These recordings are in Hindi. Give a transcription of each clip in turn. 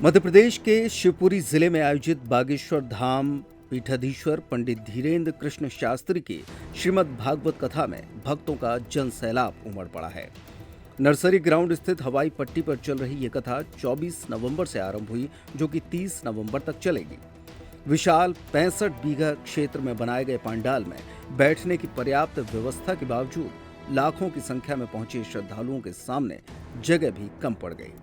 मध्य प्रदेश के शिवपुरी जिले में आयोजित बागेश्वर धाम पीठाधीश्वर पंडित धीरेन्द्र कृष्ण शास्त्री की श्रीमद् भागवत कथा में भक्तों का जन सैलाब उमड़ पड़ा है। नर्सरी ग्राउंड स्थित हवाई पट्टी पर चल रही ये कथा 24 नवंबर से आरंभ हुई, जो कि 30 नवंबर तक चलेगी। विशाल 65 बीघा क्षेत्र में बनाए गए पंडाल में बैठने की पर्याप्त व्यवस्था के बावजूद लाखों की संख्या में पहुंचे श्रद्धालुओं के सामने जगह भी कम पड़ गई।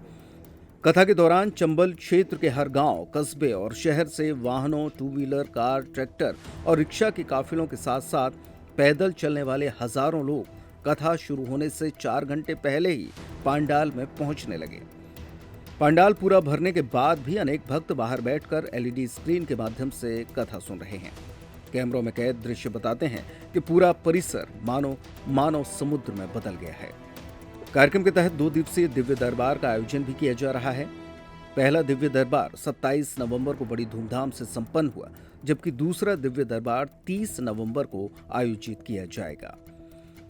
कथा के दौरान चंबल क्षेत्र के हर गांव, कस्बे और शहर से वाहनों, टू व्हीलर, कार, ट्रैक्टर और रिक्शा के काफिलों के साथ साथ पैदल चलने वाले हजारों लोग कथा शुरू होने से 4 घंटे पहले ही पंडाल में पहुंचने लगे। पंडाल पूरा भरने के बाद भी अनेक भक्त बाहर बैठकर एलईडी स्क्रीन के माध्यम से कथा सुन रहे हैं। कैमरों में कैद दृश्य बताते हैं कि पूरा परिसर मानो समुद्र में बदल गया है। कार्यक्रम के तहत 2 दिवसीय दिव्य दरबार का आयोजन भी किया जा रहा है। पहला दिव्य दरबार 27 नवंबर को बड़ी धूमधाम से संपन्न हुआ, जबकि दूसरा दिव्य दरबार 30 नवंबर को आयोजित किया जाएगा।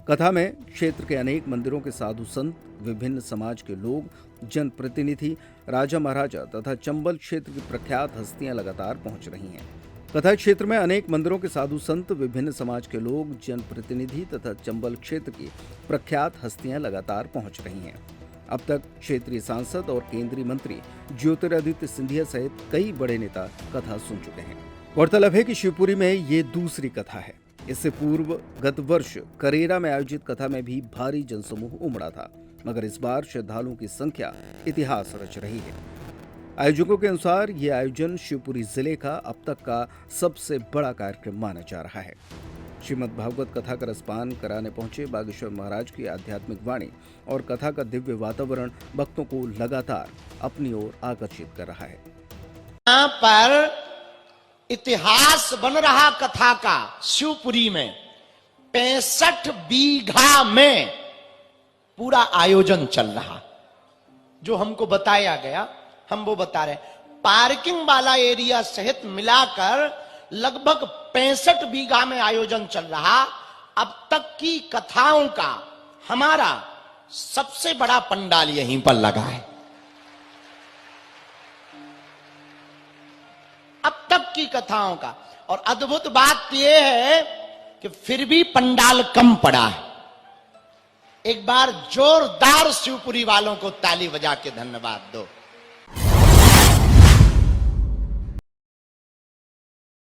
कथा में क्षेत्र के अनेक मंदिरों के साधु संत, विभिन्न समाज के लोग, जनप्रतिनिधि, राजा महाराजा तथा चंबल क्षेत्र की प्रख्यात हस्तियां लगातार पहुंच रही हैं। कथा क्षेत्र में अनेक मंदिरों के साधु संत, विभिन्न समाज के लोग, जनप्रतिनिधि तथा चंबल क्षेत्र की प्रख्यात हस्तियां लगातार पहुंच रही हैं। अब तक क्षेत्रीय सांसद और केंद्रीय मंत्री ज्योतिरादित्य सिंधिया सहित कई बड़े नेता कथा सुन चुके हैं। गौरतलब है कि शिवपुरी में ये दूसरी कथा है। इससे पूर्व गत वर्ष करेरा में आयोजित कथा में भी भारी जनसमूह उमड़ा था, मगर इस बार श्रद्धालुओं की संख्या इतिहास रच रही है। आयोजकों के अनुसार ये आयोजन शिवपुरी जिले का अब तक का सबसे बड़ा कार्यक्रम माना जा रहा है। श्रीमद् भागवत कथा का रसपान कराने पहुंचे बागेश्वर महाराज की आध्यात्मिक वाणी और कथा का दिव्य वातावरण भक्तों को लगातार अपनी ओर आकर्षित कर रहा है। यहाँ पर इतिहास बन रहा कथा का शिवपुरी में 65 बीघा में पूरा आयोजन चल रहा। जो हमको बताया गया हम वो बता रहे। पार्किंग वाला एरिया सहित मिलाकर लगभग 65 बीघा में आयोजन चल रहा। अब तक की कथाओं का हमारा सबसे बड़ा पंडाल यहीं पर लगा है। अब तक की कथाओं का। और अद्भुत बात यह है कि फिर भी पंडाल कम पड़ा है। एक बार जोरदार शिवपुरी वालों को ताली बजा के धन्यवाद दो।